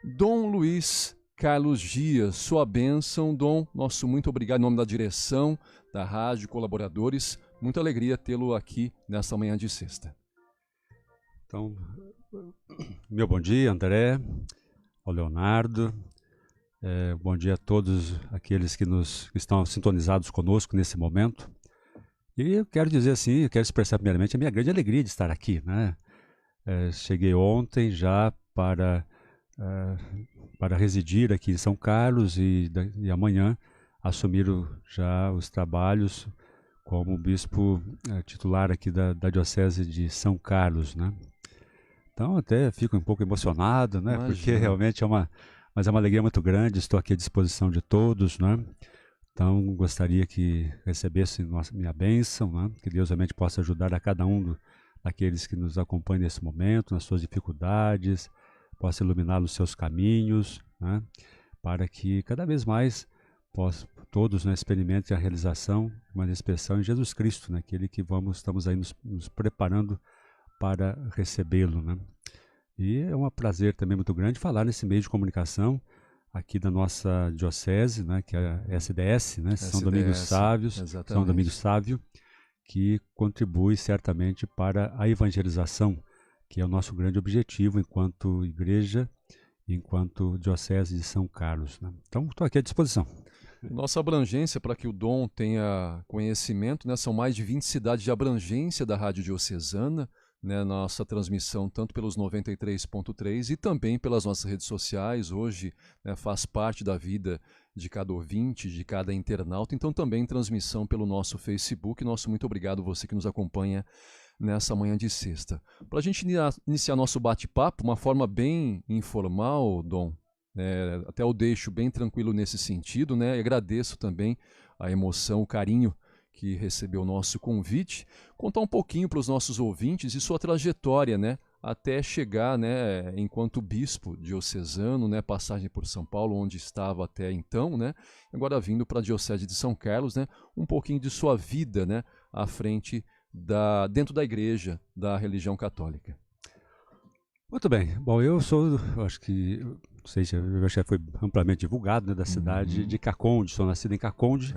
Dom Luiz Carlos Dias, sua bênção, Dom. Nosso muito obrigado em nome da direção, da rádio, colaboradores. Muita alegria tê-lo aqui nesta manhã de sexta. Então, meu bom dia, André, ao Leonardo. Bom dia a todos aqueles que estão sintonizados conosco nesse momento. E eu quero dizer assim, eu quero expressar primeiramente a minha grande alegria de estar aqui, né? Cheguei ontem já para residir aqui em São Carlos e amanhã assumir já os trabalhos como bispo titular aqui da Diocese de São Carlos, né? Então até fico um pouco emocionado, né? Imagina. Porque realmente mas é uma alegria muito grande, estou aqui à disposição de todos, né? Então gostaria que recebesse minha bênção, né? Que Deus realmente possa ajudar a cada um daqueles que nos acompanham nesse momento, nas suas dificuldades, possa iluminar os seus caminhos, né? Para que cada vez mais todos, né, experimentem a realização de uma expressão em Jesus Cristo, né? Aquele que estamos aí nos preparando para recebê-lo, né? E é um prazer também muito grande falar nesse meio de comunicação aqui da nossa diocese, né, que é a SDS, né, São Domingos Sávios, exatamente. São Domingos Sávio, que contribui certamente para a evangelização, que é o nosso grande objetivo enquanto igreja, enquanto diocese de São Carlos, né? Então, estou aqui à disposição. Nossa abrangência, para que o Dom tenha conhecimento, né, são mais de 20 cidades de abrangência da Rádio Diocesana, né, nossa transmissão tanto pelos 93.3 e também pelas nossas redes sociais. Hoje, né, faz parte da vida de cada ouvinte, de cada internauta, então também transmissão pelo nosso Facebook. Nosso muito obrigado você que nos acompanha nessa manhã de sexta. Para a gente iniciar nosso bate-papo, uma forma bem informal, Dom, até eu deixo bem tranquilo nesse sentido, né? E agradeço também a emoção, o carinho que recebeu o nosso convite, contar um pouquinho para os nossos ouvintes e sua trajetória, né, até chegar, né, enquanto bispo diocesano, né, passagem por São Paulo, onde estava até então, né, agora vindo para a Diocese de São Carlos, né, um pouquinho de sua vida, né, à frente dentro da igreja da religião católica. Muito bem. Bom, eu acho que, não sei se já foi amplamente divulgado, né, da cidade de Caconde. Sou nascido em Caconde,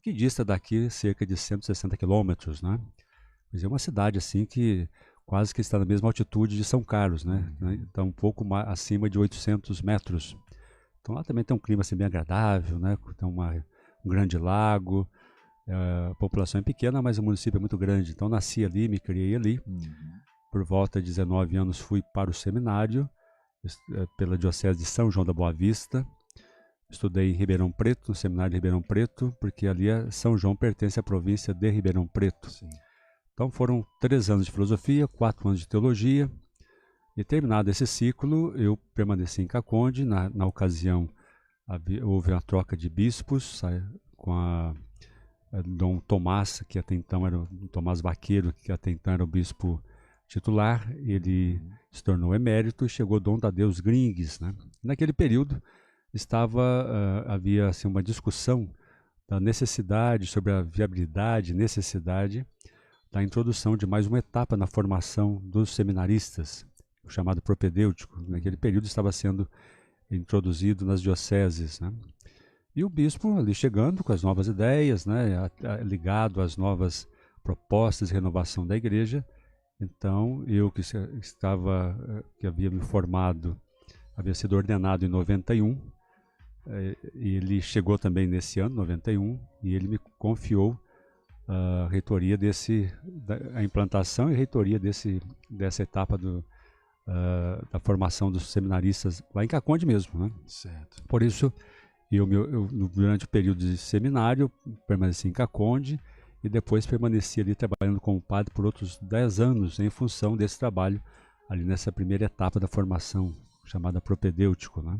que dista daqui cerca de 160 quilômetros, né? Mas é uma cidade assim que quase que está na mesma altitude de São Carlos, né? Então um pouco acima de 800 metros. Então lá também tem um clima assim bem agradável, né? Tem um grande lago. A população é pequena, mas o município é muito grande. Então nasci ali, me criei ali. Por volta de 19 anos fui para o seminário pela Diocese de São João da Boa Vista. Estudei em Ribeirão Preto, no seminário de Ribeirão Preto, porque ali São João pertence à província de Ribeirão Preto. Sim. Então foram 3 anos de filosofia, 4 anos de teologia. E terminado esse ciclo, eu permaneci em Caconde. Na ocasião, houve uma troca de bispos com a Dom Tomás, que até então era o Tomás Vaqueiro, que até então era o bispo titular. Ele se tornou emérito e chegou Dom Tadeus Gringues, né? Naquele período havia assim, uma discussão da necessidade, sobre a viabilidade, necessidade da introdução de mais uma etapa na formação dos seminaristas, o chamado propedêutico. Naquele período estava sendo introduzido nas dioceses, né? E o bispo ali chegando com as novas ideias, né, ligado às novas propostas de renovação da igreja. Então, eu que havia me formado, havia sido ordenado em 91, e ele chegou também nesse ano, 91, e ele me confiou a reitoria a implantação e reitoria dessa etapa da formação dos seminaristas lá em Caconde mesmo, né? Certo. Por isso, eu durante o período de seminário, permaneci em Caconde e depois permaneci ali trabalhando como padre por outros 10 anos em função desse trabalho ali nessa primeira etapa da formação, chamada propedêutico, né?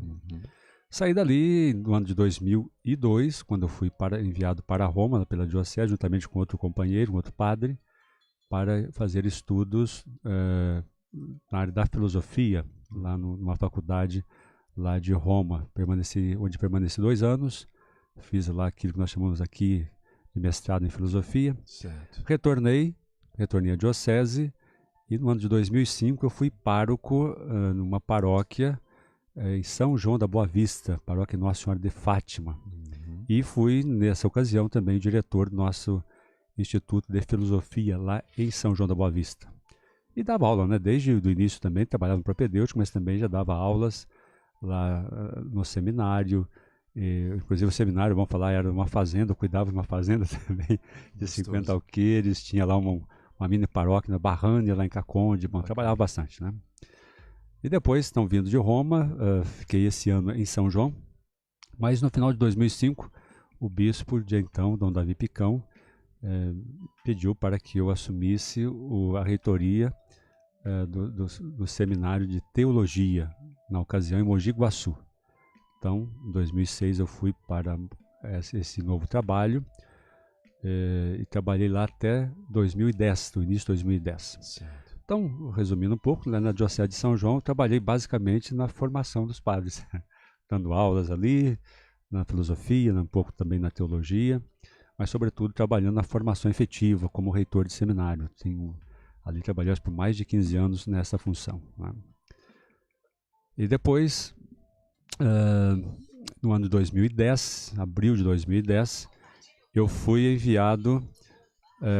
Saí dali no ano de 2002, quando eu fui enviado para Roma, pela Diocese, juntamente com outro companheiro, um outro padre, para fazer estudos na área da filosofia, lá numa faculdade lá de Roma. Onde permaneci 2 anos, fiz lá aquilo que nós chamamos aqui de mestrado em filosofia. Certo. Retornei à diocese e no ano de 2005 eu fui pároco numa paróquia em São João da Boa Vista, paróquia Nossa Senhora de Fátima. E fui, nessa ocasião, também diretor do nosso Instituto de Filosofia, lá em São João da Boa Vista. E dava aula, né? Desde o início também, trabalhava no propedêutico, mas também já dava aulas lá no seminário. Inclusive o seminário, vamos falar, era uma fazenda, eu cuidava de uma fazenda também, de 50 alqueires, tinha lá uma mini paróquia na Barrânia, lá em Caconde, bom, trabalhava bastante, né? E depois, estão vindo de Roma, fiquei esse ano em São João, mas no final de 2005, o bispo de então, Dom Davi Picão, pediu para que eu assumisse a reitoria do seminário de teologia, na ocasião em Mogi Guaçu. Então, em 2006 eu fui para esse novo trabalho e trabalhei lá até 2010, no início de 2010. Certo. Então, resumindo um pouco, na Diocese de São João, eu trabalhei basicamente na formação dos padres, dando aulas ali, na filosofia, um pouco também na teologia, mas sobretudo trabalhando na formação efetiva como reitor de seminário. Ali trabalhei por mais de 15 anos nessa função, né? E depois, no ano de 2010, abril de 2010, eu fui enviado,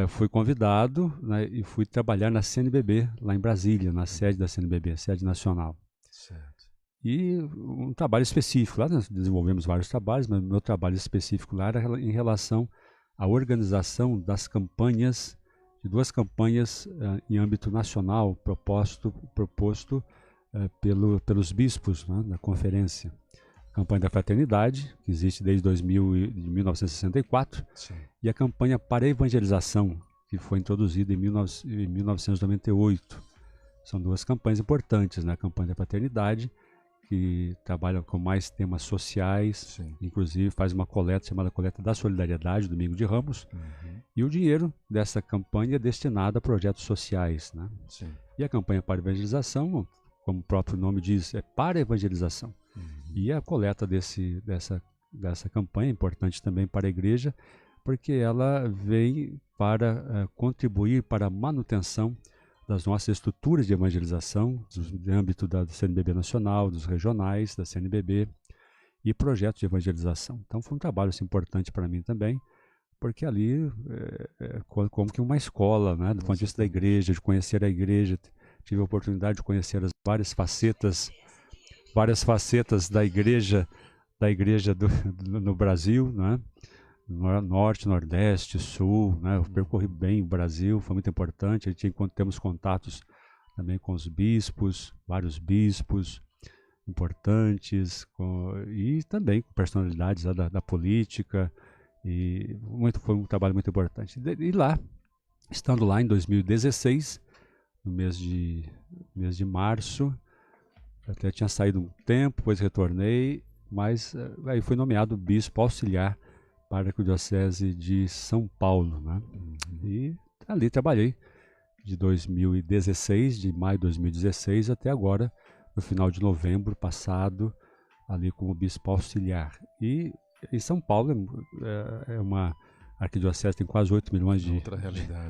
fui convidado, né, e fui trabalhar na CNBB, lá em Brasília, na sede da CNBB, sede nacional. Certo. E um trabalho específico, lá nós desenvolvemos vários trabalhos, mas o meu trabalho específico lá era em relação à organização das campanhas, de 2 campanhas em âmbito nacional, proposto pelos bispos, né, da conferência. A campanha da fraternidade, que existe desde 1964, sim, e a campanha para a evangelização, que foi introduzida em 1998. São 2 campanhas importantes, né? A campanha da fraternidade, que trabalha com mais temas sociais, sim, inclusive faz uma coleta chamada Coleta da Solidariedade, Domingo de Ramos, e o dinheiro dessa campanha é destinado a projetos sociais, né? Sim. E a campanha para a evangelização, como o próprio nome diz, é para a evangelização. E a coleta dessa campanha é importante também para a igreja, porque ela vem para contribuir para a manutenção das nossas estruturas de evangelização, no âmbito da CNBB nacional, dos regionais, da CNBB, e projetos de evangelização. Então foi um trabalho assim, importante para mim também, porque ali é como que uma escola, né, do ponto de vista da igreja, de conhecer a igreja. Tive a oportunidade de conhecer as várias facetas da igreja no Brasil, né? Norte, Nordeste, Sul, né? Eu percorri bem o Brasil, foi muito importante. Temos contatos também com os bispos, vários bispos importantes, e também com personalidades da política, e foi um trabalho muito importante. E lá, estando lá em 2016, no mês de março, até tinha saído um tempo, depois retornei, mas aí fui nomeado bispo auxiliar para a Arquidiocese de São Paulo, né? E ali trabalhei de 2016, de maio de 2016 até agora, no final de novembro passado, ali como bispo auxiliar. E em São Paulo é uma arquidiocese, tem quase 8 milhões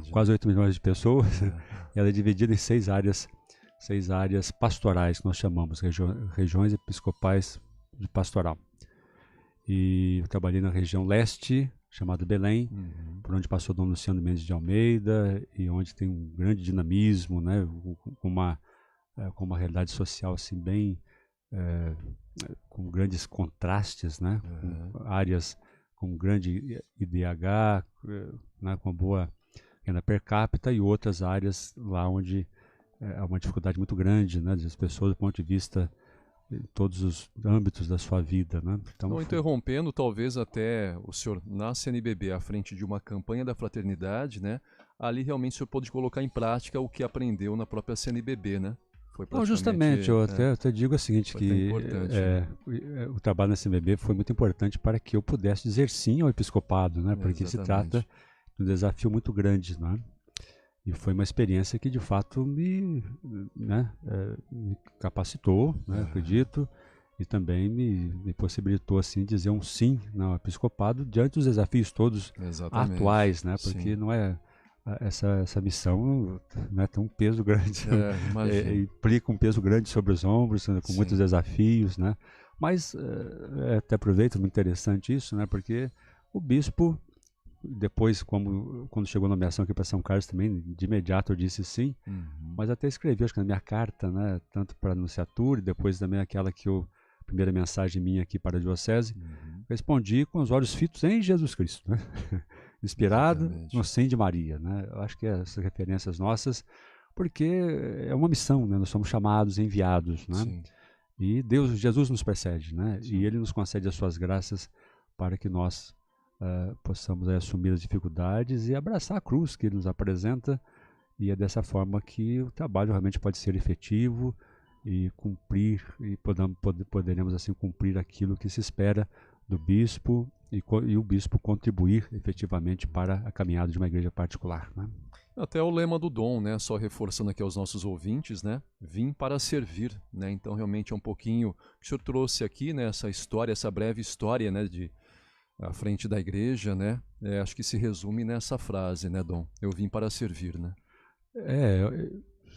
quase 8 milhões de pessoas, e ela é dividida em 6 áreas pastorais, que nós chamamos regiões episcopais de pastoral. E eu trabalhei na região leste, chamada Belém, por onde passou Dom Luciano Mendes de Almeida, e onde tem um grande dinamismo, né, com uma realidade social assim, bem, com grandes contrastes, né, com áreas com grande IDH, né, com boa renda per capita, e outras áreas lá onde há uma dificuldade muito grande, né, das pessoas do ponto de vista em todos os âmbitos da sua vida, né? Então, interrompendo, talvez até o senhor na CNBB, à frente de uma campanha da fraternidade, né? Ali realmente o senhor pôde colocar em prática o que aprendeu na própria CNBB, né? Foi Não, justamente, eu até digo o seguinte, que o trabalho na CNBB foi muito importante para que eu pudesse dizer sim ao episcopado, né? Porque se trata de um desafio muito grande, né? E foi uma experiência que, de fato, me capacitou, né, acredito, e também me possibilitou assim, dizer um sim ao episcopado diante dos desafios todos atuais, né, porque não é essa missão, né, tem um peso grande, Imagino. implica um peso grande sobre os ombros, né, com muitos desafios, né? Mas até aproveito, muito interessante isso, né? Porque o bispo, depois, quando chegou a nomeação aqui para São Carlos também, de imediato eu disse sim, mas até escrevi, acho que na minha carta, né, tanto para a Anunciatura e depois também aquela primeira mensagem minha aqui para a Diocese, respondi com os olhos fitos em Jesus Cristo, né? Inspirado no Sim de Maria, né? Eu acho que essas referências nossas, porque é uma missão, né? Nós somos chamados, enviados, né? Sim. E Jesus nos precede, né? Sim. E Ele nos concede as suas graças para que nós possamos assumir as dificuldades e abraçar a cruz que Ele nos apresenta, e é dessa forma que o trabalho realmente pode ser efetivo e cumprir, e poderemos assim cumprir aquilo que se espera do bispo e o bispo contribuir efetivamente para a caminhada de uma igreja particular, né? Até o lema do Dom, né? Só reforçando aqui aos nossos ouvintes, né? Vim para servir, né? Então realmente é um pouquinho que o senhor trouxe aqui, né? Essa história, essa breve história, né? À frente da igreja, né? Acho que se resume nessa frase, né, Dom? Eu vim para servir, né?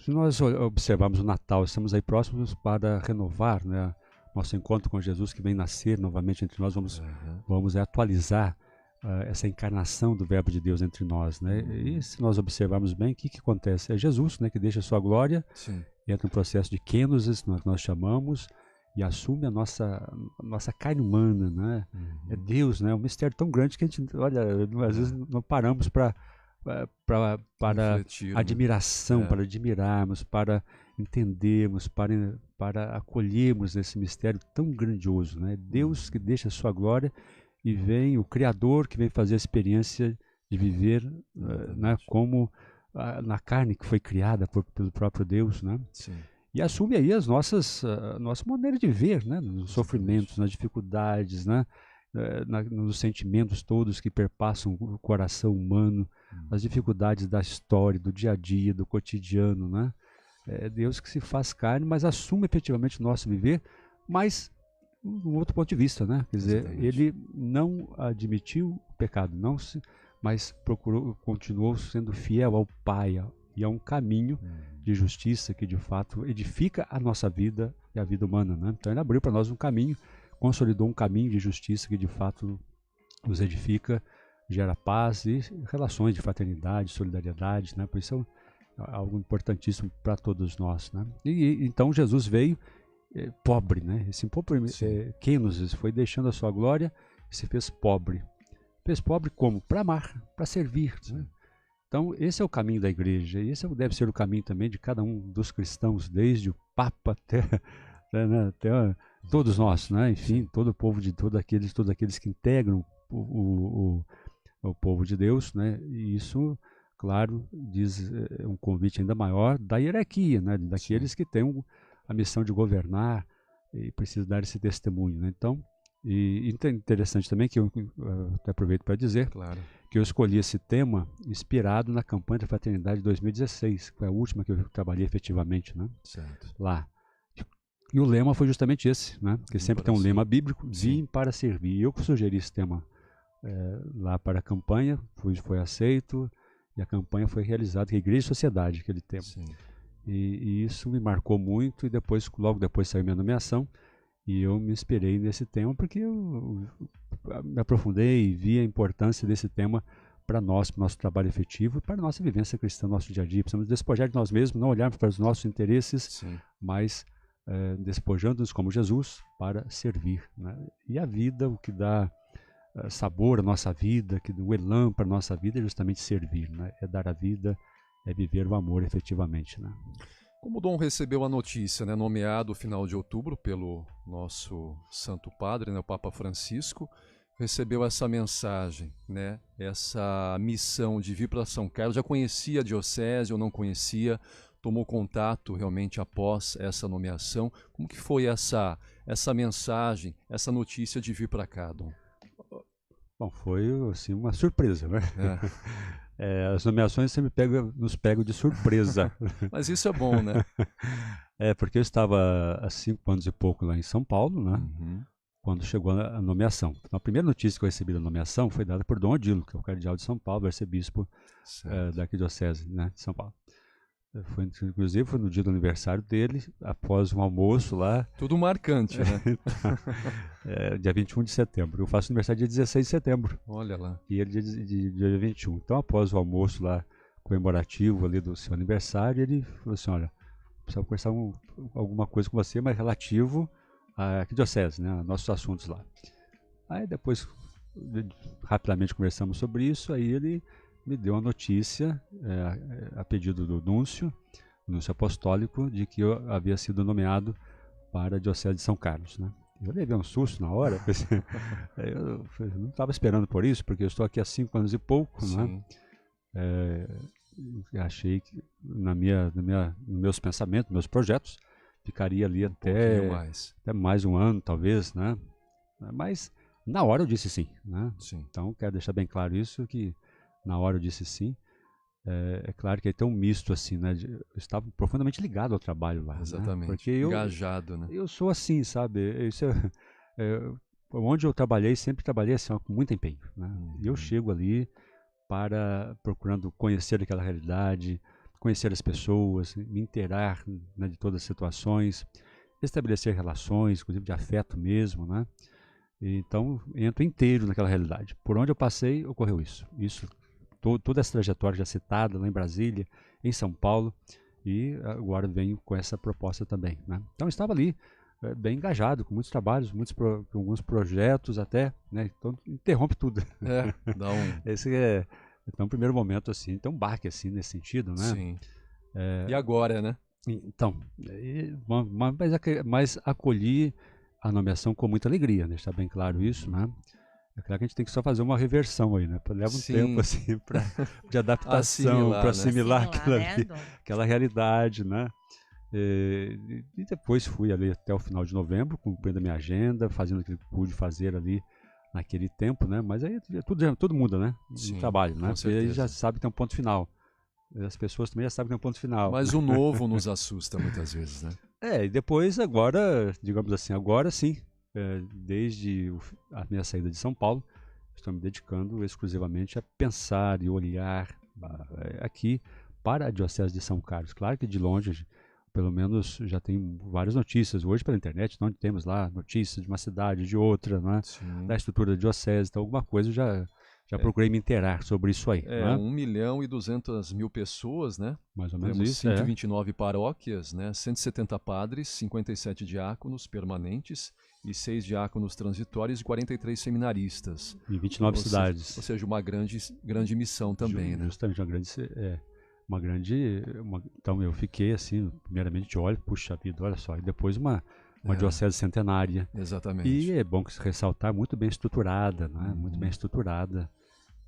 Se nós observarmos o Natal, estamos aí próximos para renovar, né, nosso encontro com Jesus que vem nascer novamente entre nós. Vamos atualizar essa encarnação do Verbo de Deus entre nós, né? E se nós observarmos bem, o que acontece? É Jesus, né, que deixa a sua glória, entra no processo de kenosis, nós chamamos, e assume a nossa carne humana, né? É Deus, né? É um mistério tão grande que a gente, olha, às vezes não paramos para refletir, admiração, né? Para admirarmos, para entendermos, para acolhermos esse mistério tão grandioso, né? Deus que deixa a sua glória e vem o Criador que vem fazer a experiência de viver né, como na carne que foi criada pelo próprio Deus, né? Sim. E assume aí a nossa maneira de ver, né? Nos sofrimentos, nas dificuldades, né? Nos sentimentos todos que perpassam o coração humano, as dificuldades da história, do dia a dia, do cotidiano, né? É Deus que se faz carne, mas assume efetivamente o nosso viver, mas um outro ponto de vista, né? Quer dizer, Ele não admitiu o pecado, mas continuou sendo fiel ao Pai e a um caminho de justiça que de fato edifica a nossa vida e a vida humana, né? Então Ele abriu para nós um caminho, consolidou um caminho de justiça que de fato nos edifica, gera paz e relações de fraternidade, solidariedade, né? Por isso é algo importantíssimo para todos nós, né? E então Jesus veio pobre, né? Esse pobre kenosis foi deixando a sua glória e se fez pobre. Fez pobre como? Para amar, para servir, né? Então esse é o caminho da igreja e esse deve ser o caminho também de cada um dos cristãos, desde o Papa até todos nós, né? Enfim, todo o povo todos aqueles que integram o povo de Deus, né? E isso, claro, diz um convite ainda maior da hierarquia, né? Daqueles que têm a missão de governar e precisam dar esse testemunho, né? Então, e interessante também que eu até aproveito para dizer que eu escolhi esse tema inspirado na campanha da Fraternidade de 2016, que foi a última que eu trabalhei efetivamente, né? Lá. E o lema foi justamente esse, né? Porque sempre tem um lema bíblico, vim para servir. E eu sugeri esse tema lá para a campanha, foi aceito, e a campanha foi realizada, que é Igreja e Sociedade, aquele tema. E isso me marcou muito, e logo depois saiu minha nomeação, e eu me inspirei nesse tema, porque eu me aprofundei e vi a importância desse tema para nós, para o nosso trabalho efetivo, para a nossa vivência cristã, no nosso dia a dia. Precisamos despojar de nós mesmos, não olharmos para os nossos interesses, mas despojando-nos como Jesus para servir, né? E a vida, o que dá sabor à nossa vida, o elan para a nossa vida é justamente servir, né? É dar a vida, é viver o amor efetivamente, né? Como o Dom recebeu a notícia, né, nomeado no final de outubro pelo nosso Santo Padre, né, o Papa Francisco, recebeu essa mensagem, né, essa missão de vir para São Carlos, já conhecia a diocese ou não conhecia, tomou contato realmente após essa nomeação. Como que foi essa mensagem, essa notícia de vir para cá, Dom? Bom, foi assim uma surpresa, né? As nomeações sempre nos pegam de surpresa. Mas isso é bom, né? Porque eu estava há 5 anos e pouco lá em São Paulo, né? quando chegou a nomeação. Então, a primeira notícia que eu recebi da nomeação foi dada por Dom Odilo, que é o cardeal de São Paulo, arcebispo da arquidiocese, né, de São Paulo. Inclusive foi no dia do aniversário dele, após um almoço lá. Tudo marcante, né? Dia 21 de setembro. Eu faço aniversário dia 16 de setembro. Olha lá. E ele dia 21. Então, após o almoço lá comemorativo ali do seu aniversário, ele falou assim, olha, precisava conversar alguma coisa com você, mas relativo à arquidiocese, né, a nossos assuntos lá. Aí depois, rapidamente conversamos sobre isso, aí ele me deu a notícia, a pedido do núncio apostólico, de que eu havia sido nomeado para a Diocese de São Carlos, né. Eu levei um susto na hora, eu não estava esperando por isso, porque eu estou aqui há 5 anos e pouco, né. Achei que nos meus pensamentos, meus projetos, ficaria ali até mais um ano, talvez, né. Mas na hora eu disse sim, né. Sim. Então quero deixar bem claro isso, que na hora eu disse sim. É claro que aí tem um misto assim, né. Eu estava profundamente ligado ao trabalho lá. Exatamente. Né? Porque Engajado, né? Eu sou assim, sabe? Onde eu trabalhei, sempre trabalhei assim, com muito empenho. Né? E eu chego ali procurando conhecer aquela realidade, conhecer as pessoas, me inteirar, né, de todas as situações, estabelecer relações, inclusive de afeto mesmo, né? Então, entro inteiro naquela realidade. Por onde eu passei, ocorreu isso. Toda essa trajetória já citada lá em Brasília, em São Paulo, e agora venho com essa proposta também, né? Então, eu estava ali bem engajado, com muitos trabalhos, com alguns projetos até, né? Então, interrompe tudo. Dá um... Esse então, primeiro momento, assim, tem um baque, assim, nesse sentido, né? Sim. E agora, né? Então, mas acolhi a nomeação com muita alegria, né? Está bem claro isso, né? É claro que a gente tem que só fazer uma reversão aí, né? Leva um tempo, assim, de adaptação, para assimilar aquela realidade, né? E depois fui ali até o final de novembro, cumprindo a minha agenda, fazendo o que pude fazer ali naquele tempo, né? Mas aí tudo muda, né? Sim, no trabalho, né? Porque aí já sabe que tem um ponto final. As pessoas também já sabem que tem um ponto final. Mas o novo nos assusta muitas vezes, né? E depois agora, digamos assim, agora sim, desde a minha saída de São Paulo, estou me dedicando exclusivamente a pensar e olhar aqui para a Diocese de São Carlos. Claro que de longe, pelo menos já tem várias notícias hoje pela internet, onde temos lá notícias de uma cidade, de outra, né? Da estrutura da Diocese, então alguma coisa já procurei me inteirar sobre isso aí. Né? 1.200.000 pessoas, né? Mais ou menos temos isso. 129 paróquias, né? 170 padres, 57 diáconos permanentes e 6 diáconos transitórios e 43 seminaristas. Em 29 cidades. Ou seja, uma grande missão também, né? Justamente, então eu fiquei assim, primeiramente de olho, puxa vida, olha só, e depois uma diocese centenária. Exatamente. E é bom ressaltar, muito bem estruturada, né? Muito bem estruturada.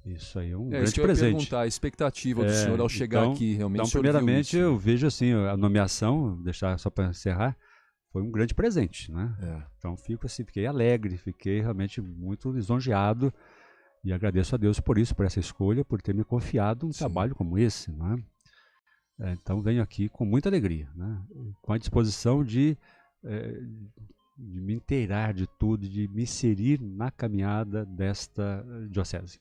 Isso aí é um grande presente. Eu ia perguntar, a expectativa do senhor ao chegar aqui, realmente. Então, primeiramente, eu vejo assim, a nomeação, deixar só para encerrar, foi um grande presente, né? Então, fiquei alegre, fiquei realmente muito lisonjeado e agradeço a Deus por isso, por essa escolha, por ter me confiado um trabalho como esse, né? Então, venho aqui com muita alegria, né? Com a disposição de me inteirar de tudo, de me inserir na caminhada desta diocese.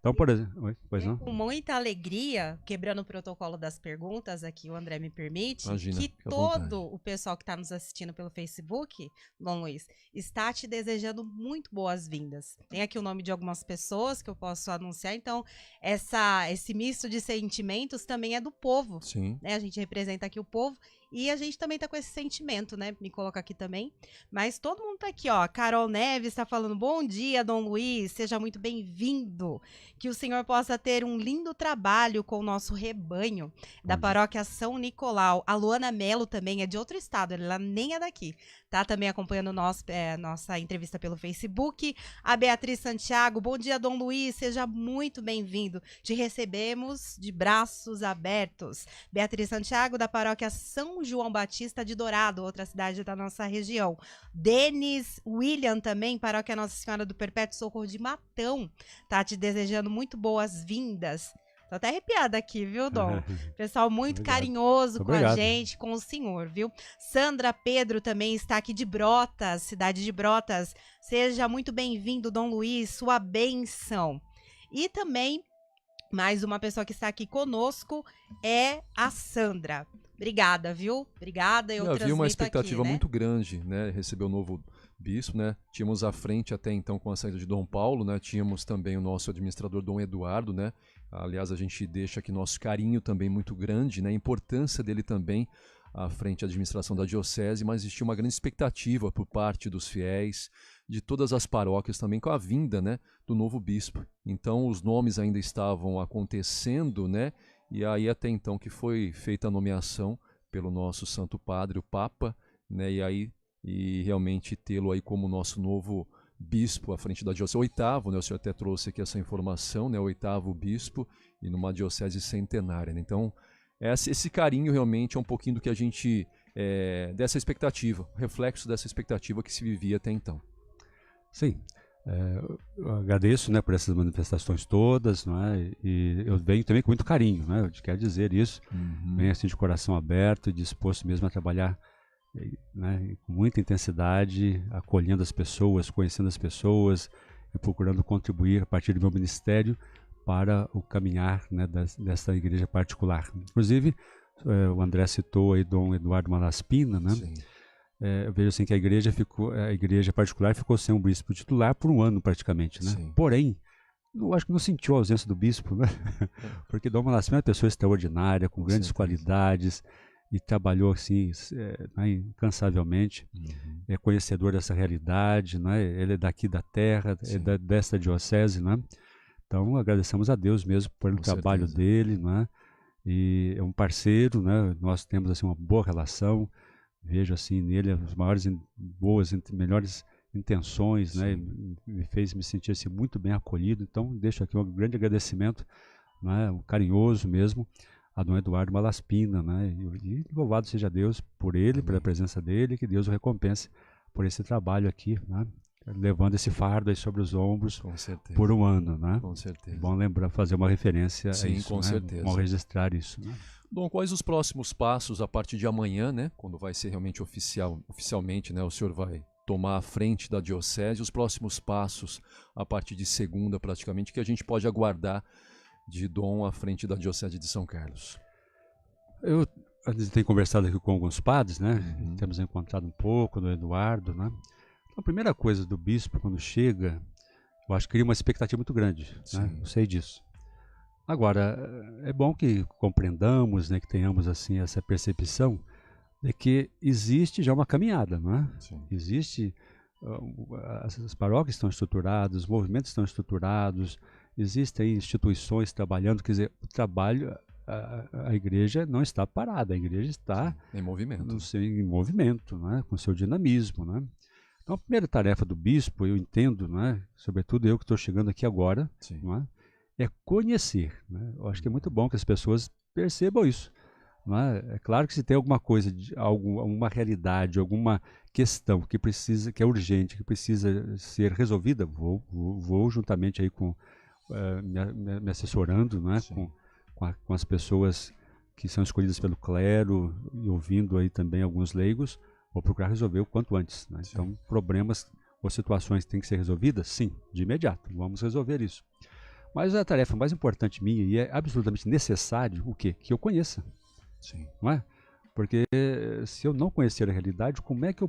Então, por exemplo... Pois não? Com muita alegria, quebrando o protocolo das perguntas, aqui o André me permite, Imagina, que todo o pessoal que está nos assistindo pelo Facebook, Dom Luiz, está te desejando muito boas-vindas. Tem aqui o nome de algumas pessoas que eu posso anunciar, então esse misto de sentimentos também é do povo. Sim. Né? A gente representa aqui o povo e a gente também tá com esse sentimento, né? Me coloca aqui também. Mas todo mundo tá aqui, ó. Carol Neves está falando, bom dia, Dom Luiz, seja muito bem-vindo. Que o senhor possa ter um lindo trabalho com o nosso rebanho da paróquia São Nicolau. A Luana Melo também é de outro estado, ela nem é daqui. Tá também acompanhando nossa entrevista pelo Facebook. A Beatriz Santiago, bom dia, Dom Luiz, seja muito bem-vindo. Te recebemos de braços abertos. Beatriz Santiago, da paróquia São João Batista de Dourado, outra cidade da nossa região. Denis William também, paróquia Nossa Senhora do Perpétuo Socorro de Matão, tá te desejando muito boas-vindas. Tô até arrepiada aqui, viu, Dom? Pessoal muito Obrigado. carinhoso com Obrigado. a gente, com o senhor, viu? Sandra Pedro também está aqui de Brotas, cidade de Brotas. Seja muito bem-vindo, Dom Luiz, sua bênção. E também, mais uma pessoa que está aqui conosco é a Sandra. Obrigada, viu? Obrigada, eu Havia uma expectativa aqui, né? muito grande, né? Receber o novo bispo, né? Tínhamos à frente até então com a saída de Dom Paulo, né? Tínhamos também o nosso administrador Dom Eduardo, né? Aliás, a gente deixa aqui nosso carinho também muito grande, né? A importância dele também à frente da administração da diocese, mas existia uma grande expectativa por parte dos fiéis, de todas as paróquias também, com a vinda, né, do novo bispo. Então, os nomes ainda estavam acontecendo, né? E aí até então que foi feita a nomeação pelo nosso Santo Padre, o Papa, né? E realmente tê-lo aí como nosso novo bispo à frente da diocese, oitavo, né? O senhor até trouxe aqui essa informação, né? Oitavo bispo e numa diocese centenária, né? Então, esse carinho realmente é um pouquinho do que a gente, dessa expectativa, reflexo dessa expectativa que se vivia até então. Sim, eu agradeço, né, por essas manifestações todas, não é? E eu venho também com muito carinho, né? Eu quero dizer isso, venho assim de coração aberto e disposto mesmo a trabalhar, né, com muita intensidade, acolhendo as pessoas, conhecendo as pessoas e procurando contribuir a partir do meu ministério para o caminhar, né, dessa igreja particular. Inclusive, o André citou aí Dom Eduardo Malaspina, né? Sim. Eu vejo assim que a igreja particular ficou sem um bispo titular por um ano praticamente, né? Sim. Porém, eu acho que não sentiu a ausência do bispo, né? Porque Dom Malaspina é uma pessoa extraordinária, com grandes certeza. qualidades, e trabalhou assim, né, incansavelmente, é conhecedor dessa realidade, né? Ele é daqui da terra, desta diocese, né? Então agradecemos a Deus mesmo pelo Com trabalho certeza. dele, né? E é um parceiro, né? Nós temos assim uma boa relação. Vejo assim nele as maiores melhores intenções, né? Me fez me sentir assim muito bem acolhido. Então deixo aqui um grande agradecimento, né? Um carinhoso mesmo a Dom Eduardo Malaspina, né? E louvado seja Deus por ele, Amém. pela presença dele, que Deus o recompense por esse trabalho aqui, né? Levando esse fardo aí sobre os ombros Com certeza. por um ano, né? Com certeza. Bom lembrar, fazer uma referência Sim, a isso, com né? certeza. Bom registrar isso, né? Bom, quais os próximos passos a partir de amanhã, né? Quando vai ser realmente oficialmente, né? O senhor vai tomar a frente da diocese, os próximos passos a partir de segunda, praticamente, que a gente pode aguardar de Dom à frente da diocese de São Carlos. Eu tenho conversado aqui com alguns padres, né? Temos encontrado um pouco do Eduardo, né? Então, a primeira coisa do bispo, quando chega, eu acho que cria uma expectativa muito grande, né? Eu sei disso. Agora, é bom que compreendamos, né, que tenhamos assim essa percepção de que existe já uma caminhada, não é? Sim. Existe, as paróquias estão estruturadas, os movimentos estão estruturados, existem instituições trabalhando, quer dizer, o trabalho, a igreja não está parada, a igreja está em movimento, em movimento, né, com seu dinamismo, né? Então, a primeira tarefa do bispo, eu entendo, né, sobretudo eu que estou chegando aqui agora, não é? É conhecer, né? Eu acho que é muito bom que as pessoas percebam isso, não é? É claro que se tem alguma coisa, alguma realidade, alguma questão que precisa, que é urgente, que precisa ser resolvida, vou juntamente aí com me assessorando, não é? Com as pessoas que são escolhidas pelo clero e ouvindo aí também alguns leigos, vou procurar resolver o quanto antes, né? Então, problemas ou situações que têm que ser resolvidas, sim, de imediato, vamos resolver isso. Mas a tarefa mais importante minha, e é absolutamente necessário, o quê? Que eu conheça. Sim. Não é? Porque se eu não conhecer a realidade, como é que eu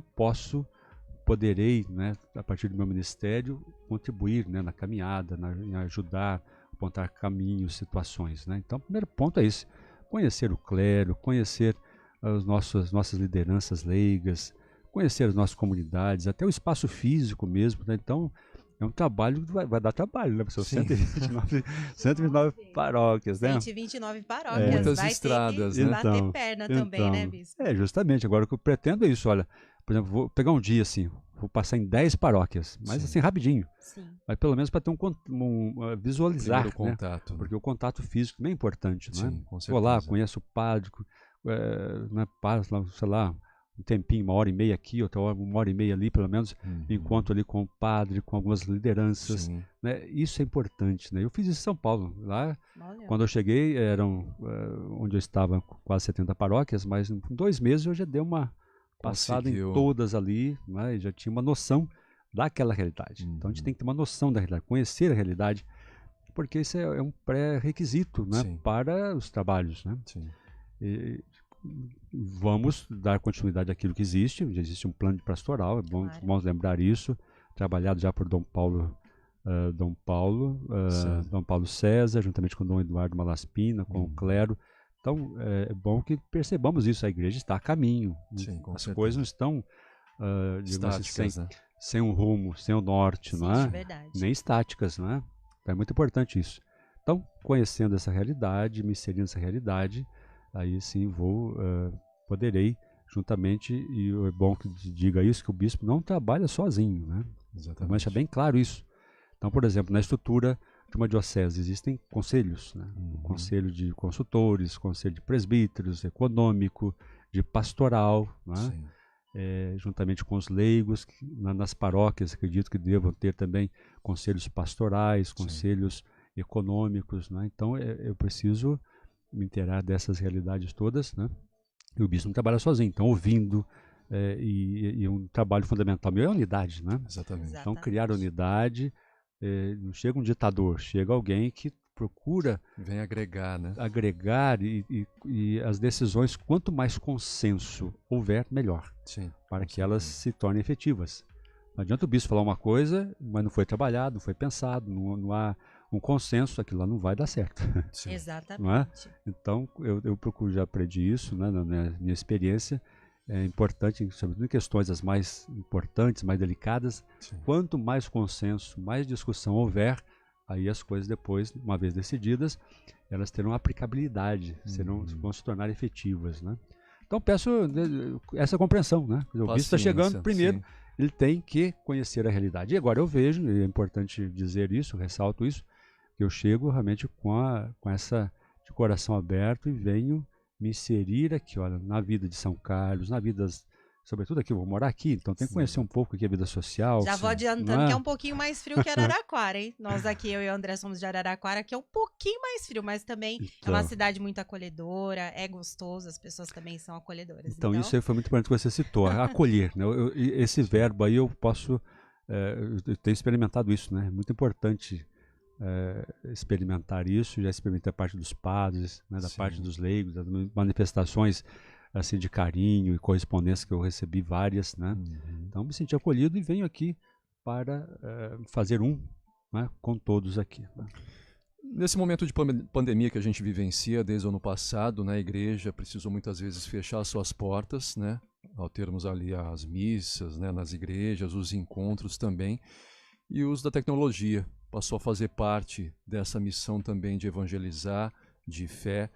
poderei, né, a partir do meu ministério, contribuir, né, na caminhada, em ajudar, apontar caminhos, situações, né? Então, o primeiro ponto é esse. Conhecer o clero, conhecer as nossas lideranças leigas, conhecer as nossas comunidades, até o espaço físico mesmo, né? Então, é um trabalho que vai dar trabalho, né? São 129 paróquias, né? 129 paróquias. Muitas vai estradas, ter que né? bater perna também, né, bispo? Justamente. Agora, o que eu pretendo é isso, olha, por exemplo, vou pegar um dia assim, vou passar em 10 paróquias, mas assim, rapidinho. Sim. Mas pelo menos para ter visualizar, primeiro contato, né? Porque o contato físico também é importante, né? Sim, com certeza. Vou lá, conheço o padre, né, sei lá, um tempinho, 1h30 aqui, outra hora, 1h30 ali, pelo menos, encontro ali com o padre, com algumas lideranças, né? Isso é importante, né? Eu fiz isso em São Paulo, lá, quando eu cheguei, eram, onde eu estava, quase 70 paróquias, mas em 2 meses eu já dei uma passada em todas ali, né? E já tinha uma noção daquela realidade. Então a gente tem que ter uma noção da realidade, conhecer a realidade, porque isso é um pré-requisito, né? Para os trabalhos, né? E vamos dar continuidade àquilo que existe. Já existe um plano de pastoral, é bom lembrar isso, trabalhado já por Dom Paulo César, juntamente com Dom Eduardo Malaspina, com o clero. Então é bom que percebamos isso. A igreja está a caminho. As coisas não estão digamos assim, sem um rumo, sem um norte, não é? Nem estáticas, não é? Então é muito importante isso. Então, conhecendo essa realidade, me inserindo nessa realidade, aí sim poderei juntamente, e é bom que diga isso, que o bispo não trabalha sozinho, né? Exatamente. Mas é bem claro isso. Então, por exemplo, na estrutura de uma diocese existem conselhos, né? Conselho de consultores, conselho de presbíteros, econômico, de pastoral, né? Juntamente com os leigos, nas paróquias acredito que devam ter também conselhos pastorais, conselhos econômicos, né? Então eu preciso me inteirar dessas realidades todas, né? E o bispo não trabalha sozinho, então ouvindo, e um trabalho fundamental meu é a unidade, né? Exatamente. Então criar unidade, não chega um ditador, chega alguém que procura vem agregar, né? Agregar e as decisões, quanto mais consenso houver, melhor, para que elas se tornem efetivas. Não adianta o bispo falar uma coisa, mas não foi trabalhado, não foi pensado, não há um consenso, aquilo lá não vai dar certo. Exatamente. Não é? Então, eu procuro, já aprendi isso, né, na minha experiência. É importante, sobretudo em questões as mais importantes, mais delicadas, quanto mais consenso, mais discussão houver, aí as coisas depois, uma vez decididas, elas terão aplicabilidade, vão se tornar efetivas, né? Então peço essa compreensão, né? O bispo está chegando primeiro, ele tem que conhecer a realidade. E agora eu vejo, e é importante dizer isso, ressalto isso, que eu chego realmente com essa de coração aberto e venho me inserir aqui, olha, na vida de São Carlos, na vida sobretudo aqui, eu vou morar aqui, então tem que conhecer um pouco aqui a vida social. Já vou adiantando que é um pouquinho mais frio que Araraquara, hein? Nós aqui, eu e o André somos de Araraquara, que é um pouquinho mais frio, mas também é uma cidade muito acolhedora, é gostoso, as pessoas também são acolhedoras. Então isso aí foi muito importante que você citou, acolher, né? Esse verbo aí eu tenho experimentado isso, né? É muito importante experimentar isso, já experimentei a parte dos padres, né? Da parte dos leigos, das manifestações assim de carinho e correspondência que eu recebi várias, né? Então me senti acolhido e venho aqui para fazer né, com todos aqui, né? Nesse momento de pandemia que a gente vivencia desde o ano passado, né, a igreja precisou muitas vezes fechar suas portas, né, ao termos ali as missas, né, nas igrejas, os encontros também, e o uso da tecnologia passou a fazer parte dessa missão também de evangelizar, de fé.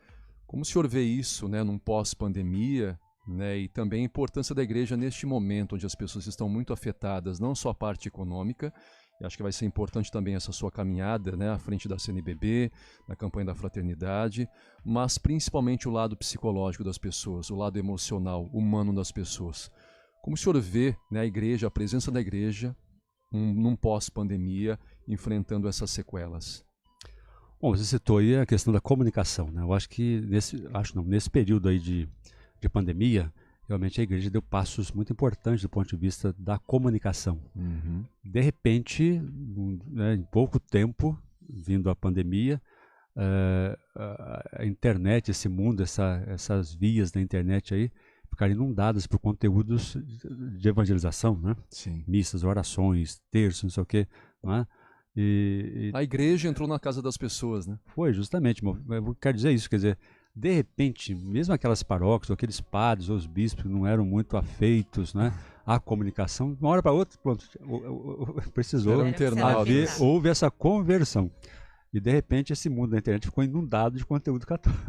Como o senhor vê isso, né, num pós-pandemia, né, e também a importância da igreja neste momento onde as pessoas estão muito afetadas, não só a parte econômica, e acho que vai ser importante também essa sua caminhada, né, à frente da CNBB, na campanha da fraternidade, mas principalmente o lado psicológico das pessoas, o lado emocional, humano das pessoas. Como o senhor vê, né, a igreja, a presença da igreja num pós-pandemia, enfrentando essas sequelas? Bom, você citou aí a questão da comunicação, né? Eu acho que nesse período aí de pandemia, realmente a igreja deu passos muito importantes do ponto de vista da comunicação. De repente, né, em pouco tempo, vindo a pandemia, a internet, esse mundo, essas vias da internet aí, ficaram inundadas por conteúdos de evangelização, né? Missas, orações, terços, não sei o quê, não é? A igreja entrou na casa das pessoas, né? Foi, justamente. Eu quero dizer isso, quer dizer, de repente, mesmo aquelas paróquias, ou aqueles padres ou os bispos que não eram muito afeitos, né, à comunicação, de uma hora para outra, pronto, precisou haver, houve essa conversão. E de repente esse mundo da internet ficou inundado de conteúdo católico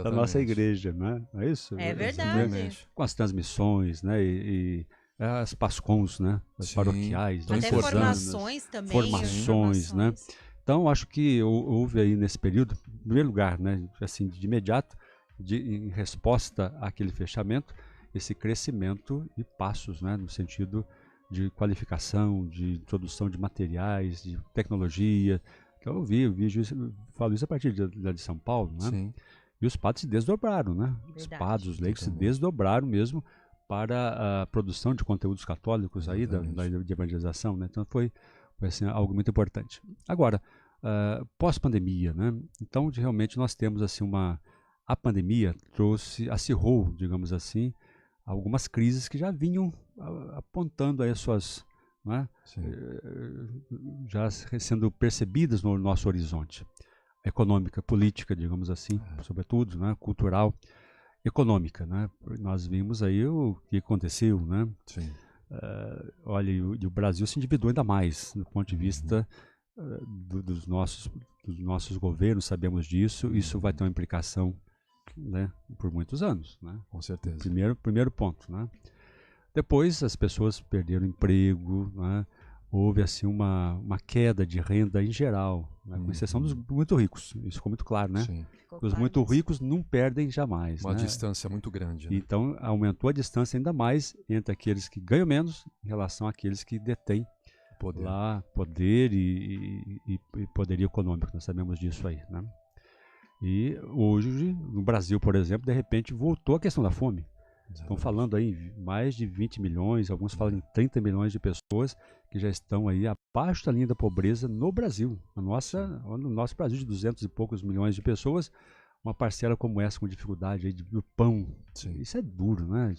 da nossa igreja, né? Não é isso? É verdade. Com as transmissões, né? E as PASCONs, né? As paroquiais. Até formações também. Formações, né? Então, acho que houve aí nesse período, em primeiro lugar, né, assim, de imediato, em resposta àquele fechamento, esse crescimento e passos, né, no sentido de qualificação, de introdução de materiais, de tecnologia. Então eu falo isso a partir de São Paulo, né? Sim. E os padres se desdobraram, né? Os Verdade. padres, os leigos se Totalmente. desdobraram mesmo para a produção de conteúdos católicos aí Exatamente. de evangelização, né? Então foi assim, algo muito importante. Agora, pós-pandemia, né? Então realmente nós temos assim a pandemia acirrou, digamos assim, algumas crises que já vinham apontando aí as suas, né, Sim. já sendo percebidas no nosso horizonte. Econômica, política, digamos assim, sobretudo, né, cultural, econômica, né? Nós vimos aí o que aconteceu, né? Sim. Olha, e o Brasil se endividou ainda mais, do ponto de vista dos nossos governos, sabemos disso. Isso vai ter uma implicação, né, por muitos anos, né? Com certeza. Primeiro ponto, né? Depois as pessoas perderam emprego, né? Houve assim uma queda de renda em geral, né? Com exceção dos muito ricos. Isso ficou muito claro, né? Sim. Os muito ricos não perdem jamais, Uma né? distância muito grande. Né? Então aumentou a distância ainda mais entre aqueles que ganham menos em relação àqueles que detêm Poder. lá poder e poderio econômico. Nós sabemos disso aí, né? E hoje, no Brasil, por exemplo, de repente voltou a questão da fome. Estão falando aí em mais de 20 milhões, alguns falam em 30 milhões de pessoas que já estão aí abaixo da linha da pobreza no Brasil. No nosso Brasil de 200 e poucos milhões de pessoas, uma parcela como essa com dificuldade aí do pão. Sim. Isso é duro, né?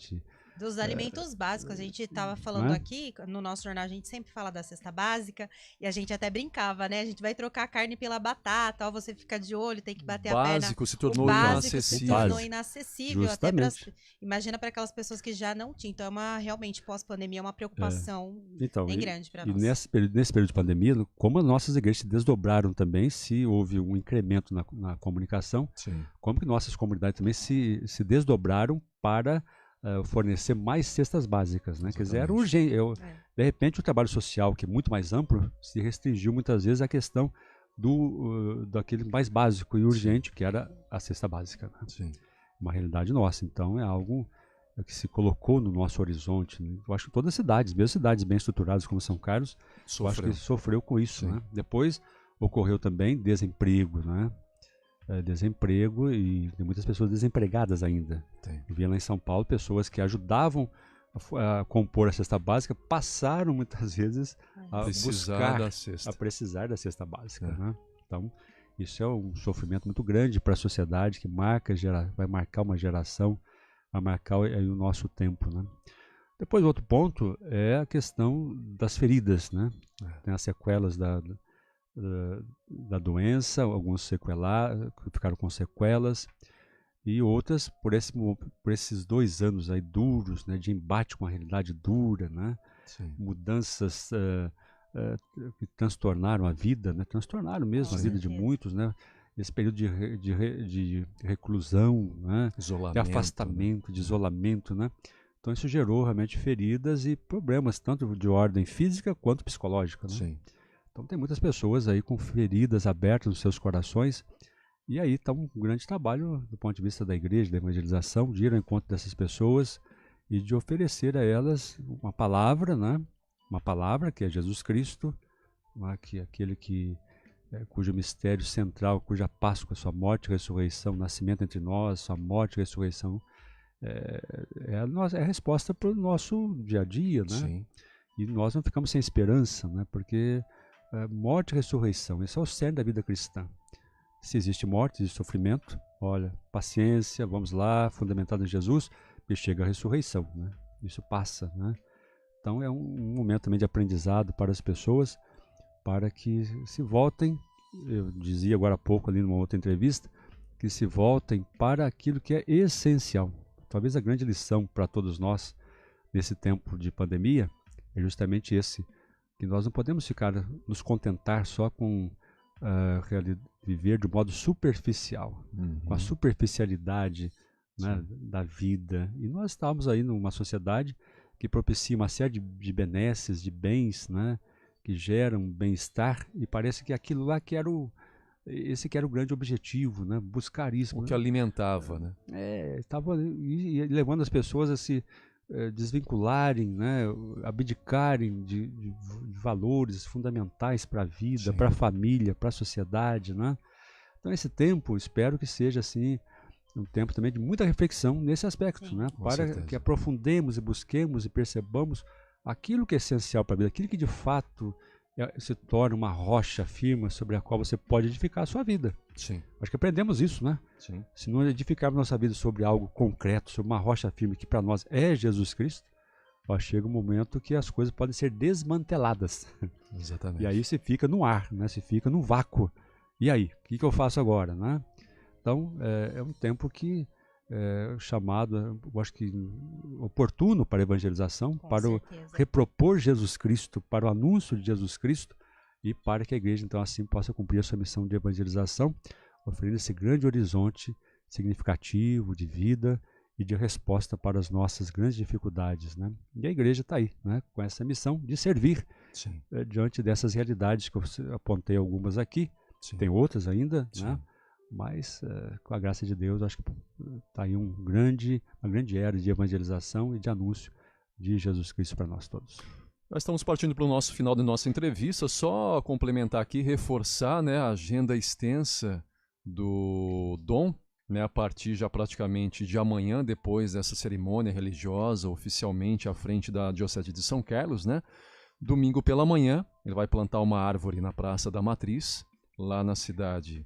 Dos alimentos básicos, a gente estava falando aqui, no nosso jornal a gente sempre fala da cesta básica, e a gente até brincava, né? A gente vai trocar a carne pela batata, ó, você fica de olho, tem que bater a perna. Se tornou O básico se inacessível. tornou inacessível, até Justamente. imagina para aquelas pessoas que já não tinham. Então realmente, pós-pandemia, é uma preocupação Então, bem grande para e nós. nesse período de pandemia, como as nossas igrejas se desdobraram também, se houve um incremento na comunicação, Sim. como que nossas comunidades também se desdobraram para fornecer mais cestas básicas, né? Quer dizer, era urgente. De repente, o trabalho social, que é muito mais amplo, se restringiu muitas vezes à questão daquele mais básico e urgente, que era a cesta básica. Né? Sim. Uma realidade nossa. Então, é algo que se colocou no nosso horizonte. Né? Eu acho que todas as cidades, mesmo cidades bem estruturadas como São Carlos, eu acho que sofreu com isso. Né? Depois, ocorreu também desemprego, né? Desemprego e tem muitas pessoas desempregadas ainda. Eu via lá em São Paulo pessoas que ajudavam a compor a cesta básica, passaram muitas vezes a precisar da cesta básica. Né? Então, isso é um sofrimento muito grande para a sociedade que vai marcar uma geração, vai marcar o nosso tempo. Né? Depois, outro ponto é a questão das feridas. Né? Tem as sequelas da doença, alguns ficaram com sequelas, e outras por esses 2 anos aí duros, né, de embate com a realidade dura, né, mudanças que transtornaram a vida, né, transtornaram mesmo a vida de muitos, né, esse período de reclusão, né, de afastamento, de isolamento, né. Então isso gerou realmente feridas e problemas tanto de ordem física quanto psicológica, né. Sim. Então tem muitas pessoas aí com feridas abertas nos seus corações, e aí está um grande trabalho do ponto de vista da igreja, da evangelização, de ir ao encontro dessas pessoas e de oferecer a elas uma palavra, né? Uma palavra que é Jesus Cristo, né? Que é aquele cujo mistério central, cuja Páscoa, sua morte, ressurreição, nascimento entre nós, sua morte, ressurreição, é a resposta para o nosso dia a dia, né? Sim. E nós não ficamos sem esperança, né? Porque morte e ressurreição, esse é o cerne da vida cristã. Se existe morte, existe sofrimento, olha, paciência, vamos lá, fundamentado em Jesus, e chega a ressurreição, né? Isso passa, né? Então é um momento também de aprendizado para as pessoas, para que se voltem, eu dizia agora há pouco ali numa outra entrevista, que se voltem para aquilo que é essencial. Talvez a grande lição para todos nós nesse tempo de pandemia é justamente esse, que nós não podemos nos contentar só com viver de um modo superficial, com a superficialidade, né, da vida. E nós estamos aí numa sociedade que propicia uma série de benesses, de bens, né, que geram bem-estar, e parece que aquilo lá que era esse que era o grande objetivo, né? Buscar isso. O que alimentava, né? Estava levando as pessoas a se desvincularem, né? Abdicarem de valores fundamentais para a vida, para a família, para a sociedade, né? Então esse tempo, espero que seja assim, um tempo também de muita reflexão nesse aspecto, né? Para que aprofundemos e busquemos e percebamos aquilo que é essencial para a vida, aquilo que de fato se torna uma rocha firme sobre a qual você pode edificar a sua vida. Sim. Acho que aprendemos isso, né? Sim. Se não edificarmos nossa vida sobre algo concreto, sobre uma rocha firme que para nós é Jesus Cristo, chega um momento que as coisas podem ser desmanteladas. Exatamente. E aí você fica no ar, né? Você fica no vácuo. E aí, o que eu faço agora, né? Então, é um tempo que chamado, eu acho que oportuno para a evangelização, para repropor Jesus Cristo, para o anúncio de Jesus Cristo e para que a igreja, então, assim possa cumprir a sua missão de evangelização, oferecendo esse grande horizonte significativo de vida e de resposta para as nossas grandes dificuldades, né? E a igreja está aí, né? Com essa missão de servir diante dessas realidades que eu apontei algumas aqui. Sim. Tem outras ainda, né? Mas com a graça de Deus, acho que está aí uma grande era de evangelização e de anúncio de Jesus Cristo para nós todos. Nós estamos partindo para o nosso final da nossa entrevista, só complementar aqui, reforçar, né, a agenda extensa do Dom, né, a partir já praticamente de amanhã, depois dessa cerimônia religiosa oficialmente à frente da Diocese de São Carlos, né? Domingo pela manhã, ele vai plantar uma árvore na Praça da Matriz, lá na cidade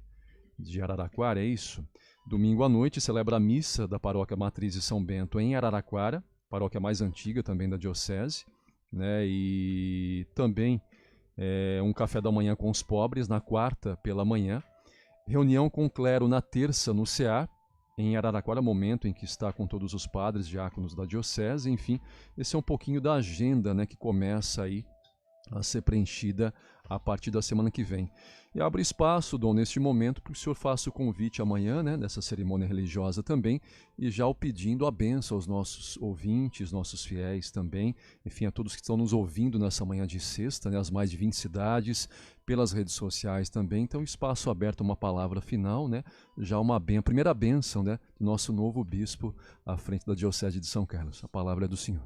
de Araraquara, é isso? Domingo à noite celebra a missa da Paróquia Matriz de São Bento em Araraquara, paróquia mais antiga também da Diocese, né? E também um café da manhã com os pobres na quarta pela manhã, reunião com o clero na terça no CEAR, em Araraquara, momento em que está com todos os padres, diáconos da Diocese, enfim, esse é um pouquinho da agenda, né, que começa aí a ser preenchida a partir da semana que vem. E abre espaço, Dom, neste momento, para que o senhor faça o convite amanhã, né, nessa cerimônia religiosa também, e já o pedindo a bênção aos nossos ouvintes, nossos fiéis também, enfim, a todos que estão nos ouvindo nessa manhã de sexta, né, as mais de 20 cidades, pelas redes sociais também. Então, espaço aberto, uma palavra final, né, já a primeira bênção, né, do nosso novo bispo à frente da Diocese de São Carlos. A palavra é do senhor.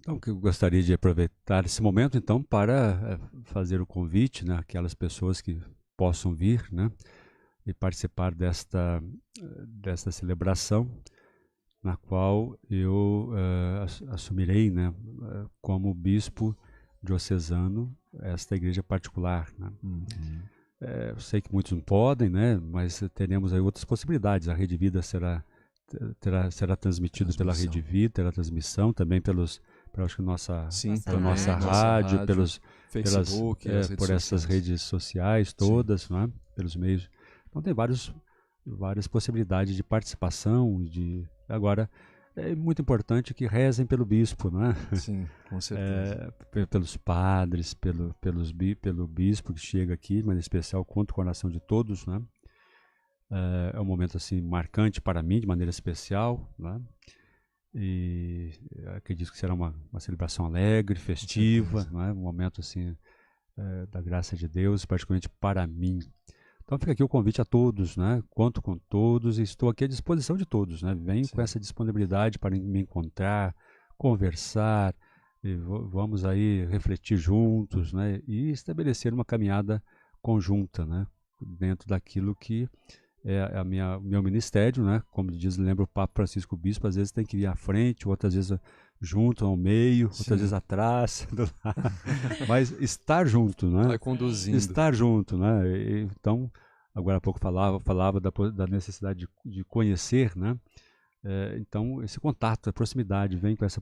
Então, eu gostaria de aproveitar esse momento, então, para fazer o convite, né, aquelas pessoas que possam vir, né, e participar desta celebração, na qual eu assumirei, né, como bispo diocesano esta igreja particular, né. Eu sei que muitos não podem, né, mas teremos aí outras possibilidades. A Rede Vida será transmitida pela Rede Vida, terá transmissão também acho que nossa rádio, pelos Facebook, por essas redes sociais todas, né? Pelos meios. Então tem várias possibilidades de participação. Agora, é muito importante que rezem pelo bispo, né? Sim, com certeza. Pelos padres, pelo bispo que chega aqui, mas em especial contra o coração de todos, né? É um momento assim marcante para mim, de maneira especial, né? E acredito que será uma celebração alegre, festiva, né? Um momento assim da graça de Deus, particularmente para mim. Então fica aqui o convite a todos, né? Conto com todos e estou aqui à disposição de todos, né? Venho com essa disponibilidade para me encontrar, conversar, e vamos aí refletir juntos, né? E estabelecer uma caminhada conjunta, né? Dentro daquilo que é meu ministério, né? Como lembra o Papa Francisco Bispo, às vezes tem que ir à frente, outras vezes junto, ao meio, outras vezes atrás, do lado. Mas estar junto, né? Vai conduzindo. Estar junto, né? Então, agora há pouco falava da necessidade de conhecer, né? Então, esse contato, a proximidade vem com essa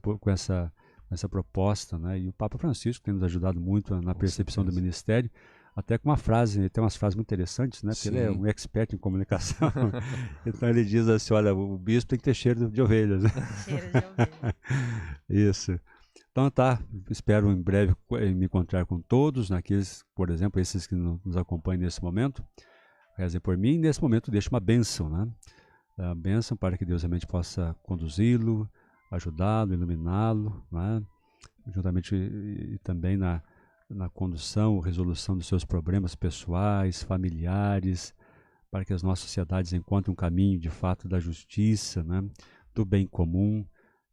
proposta, né? E o Papa Francisco tem nos ajudado muito na percepção do ministério. Até com uma frase, tem umas frases muito interessantes, né? Porque ele é um expert em comunicação. Então ele diz assim, olha, o bispo tem que ter cheiro de ovelhas. Né? Cheiro de ovelhas. Isso. Então espero em breve me encontrar com todos, naqueles, por exemplo, esses que nos acompanham nesse momento. Rezem por mim e nesse momento deixo uma bênção, né? A bênção para que Deus realmente possa conduzi-lo, ajudá-lo, iluminá-lo, né? Juntamente e também na condução, resolução dos seus problemas pessoais, familiares, para que as nossas sociedades encontrem um caminho de fato da justiça, né, do bem comum,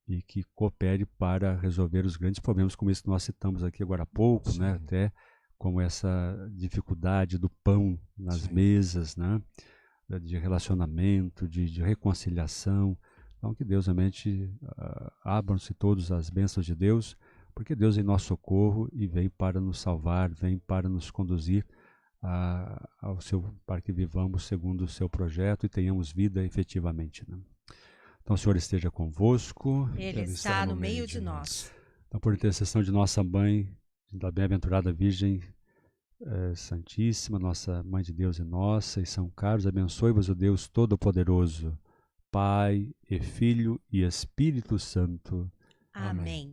e que coopere para resolver os grandes problemas como esse que nós citamos aqui agora há pouco, né, até como essa dificuldade do pão nas mesas, né, de relacionamento, de reconciliação. Então que Deus realmente abram-se todas as bênçãos de Deus, porque Deus é nosso socorro e vem para nos salvar, vem para nos conduzir para que vivamos segundo o seu projeto e tenhamos vida efetivamente, né? Então o Senhor esteja convosco. Ele está no meio de nós. Então, por intercessão de nossa mãe, da bem-aventurada Virgem Santíssima, nossa Mãe de Deus e nossa, e São Carlos, abençoe-vos o Deus Todo-Poderoso, Pai e Filho e Espírito Santo. Amém.